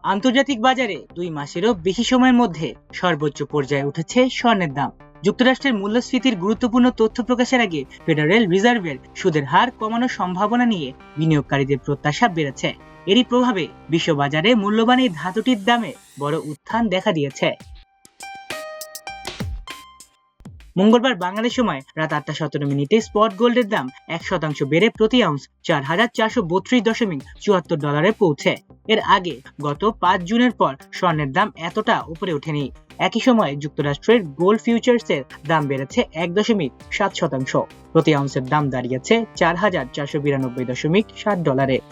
আন্তর্জাতিক বাজারে 2 মাসেরও বেশি সময়ের মধ্যে সর্বোচ্চ পর্যায়ে উঠেছে স্বর্ণের দাম। যুক্তরাষ্ট্রের মূল্যস্ফীতির গুরুত্বপূর্ণ তথ্য প্রকাশের আগে ফেডারেল রিজার্ভের সুদের হার কমানোর সম্ভাবনা নিয়ে বিনিয়োগকারীদের প্রত্যাশা বেড়েছে। এরই প্রভাবে বিশ্ববাজারে মূল্যবান এই ধাতুটির দামে বড় উত্থান দেখা দিয়েছে। মঙ্গলবার বাংলাদেশ সময় রাত 8:17 স্পট গোল্ডের দাম 1% বেড়ে প্রতি আউন্স $4,432.74 পৌঁছে। এর আগে গত 5 জুনের পর স্বর্ণের দাম এতটা উপরে ওঠেনি। একই সময় যুক্তরাষ্ট্রের গোল্ড ফিউচার্সের দাম বেড়েছে 1.7%। প্রতি আউন্সের দাম দাঁড়িয়েছে $4,492.60।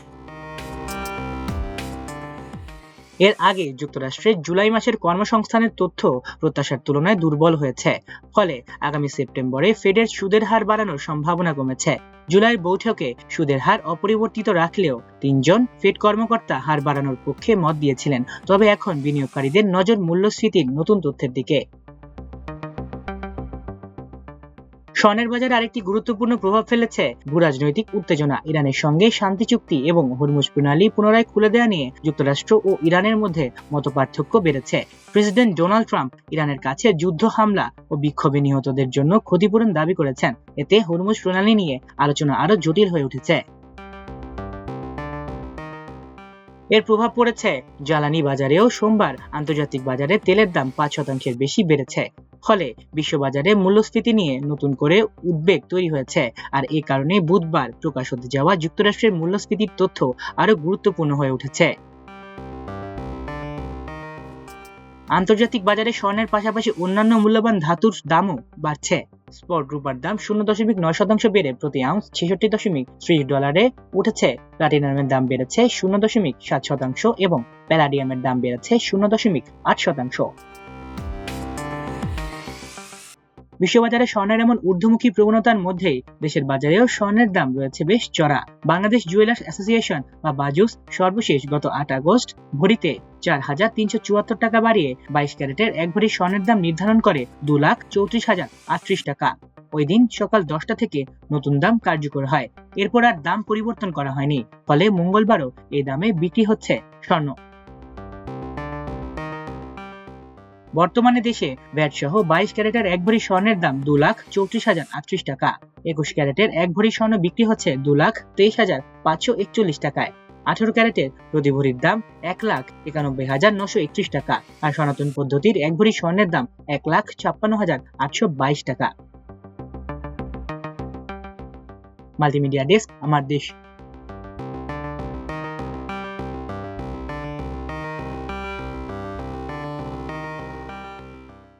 এর আগে যুক্তরাষ্ট্রের জুলাই মাসের কর্মসংস্থানের তথ্য প্রত্যাশার তুলনায় দুর্বল হয়েছে। ফলে আগামী সেপ্টেম্বরে ফেডের সুদের হার বাড়ানোর সম্ভাবনা কমেছে। জুলাইয়ের বৈঠকে সুদের হার অপরিবর্তিত রাখলেও 3 জন ফেড কর্মকর্তা হার বাড়ানোর পক্ষে মত দিয়েছিলেন। তবে এখন বিনিয়োগকারীদের নজর মূল্যস্ফীতির নতুন তথ্যের দিকে। স্বর্ণের বাজারে আরেকটি গুরুত্বপূর্ণ প্রভাব ফেলেছে ভূরাজনৈতিক উত্তেজনা। ইরানের সঙ্গে শান্তি চুক্তি এবং হরমুজ প্রণালী পুনরায় খুলে দেওয়া নিয়ে যুক্তরাষ্ট্র ও ইরানের মধ্যে মতপার্থক্য বেড়েছে। প্রেসিডেন্ট ডোনাল্ড ট্রাম্প ইরানের কাছে যুদ্ধ হামলা ও বিক্ষোভে নিহতদের জন্য ক্ষতিপূরণ দাবি করেছেন। এতে হরমুজ প্রণালী নিয়ে আলোচনা আরো জটিল হয়ে উঠেছে। এর প্রভাব পড়েছে জ্বালানি বাজারেও। সোমবার আন্তর্জাতিক বাজারে তেলের দাম 5% বেশি বেড়েছে। ফলে বিশ্ববাজারে মূল্যস্ফীতি নিয়ে নতুন করে উদ্বেগ তৈরি হয়েছে। আর এ কারণে বুধবার প্রকাশ হতে যাওয়া যুক্তরাষ্ট্রের মূল্যস্ফীতির তথ্য আরো গুরুত্বপূর্ণ হয়ে উঠেছে। আন্তর্জাতিক বাজারে স্বর্ণের পাশাপাশি অন্যান্য মূল্যবান ধাতুর দামও বাড়ছে। স্পট রূপার দাম 0.9% বেড়ে প্রতি আউন্স $66.30 উঠেছে। প্লাটিনামের দাম বেড়েছে 0.7% এবং প্যালাডিয়ামের দাম বেড়েছে 0.8%। বিশ্ববাজারে স্বর্ণের এমন ঊর্ধ্বমুখী প্রবণতার মধ্যেই দেশের বাজারেও স্বর্ণের দাম রয়েছে বেশ চড়া। বাংলাদেশ জুয়েলার্স অ্যাসোসিয়েশন বা বাজুস সর্বশেষ গত 8 আগস্ট ভরিতে 4,374 টাকা বাড়িয়ে 22 ক্যারেটের 1 ভরি স্বর্ণের দাম নির্ধারণ করে 2,34,038 টাকা। ওই দিন সকাল 10টা থেকে নতুন দাম কার্যকর হয়। এরপর আর দাম পরিবর্তন করা হয়নি। ফলে মঙ্গলবারও এই দামে বিক্রি হচ্ছে স্বর্ণ। বর্তমানে দেশে ভ্যাট সহ 22 ক্যারেটের 1 ভরি স্বর্ণের দাম 2,34,038 টাকা। 21 ক্যারেটের 1 ভরি স্বর্ণ বিক্রি হচ্ছে 2,23,541 টাকায়। 18 ক্যারেটের প্রতি ভরির দাম 1,91,931 টাকা। আর সনাতন পদ্ধতির 1 ভরি স্বর্ণের দাম 1,56,822 টাকা। মাল্টিমিডিয়া ডেস্ক, আমার দেশ।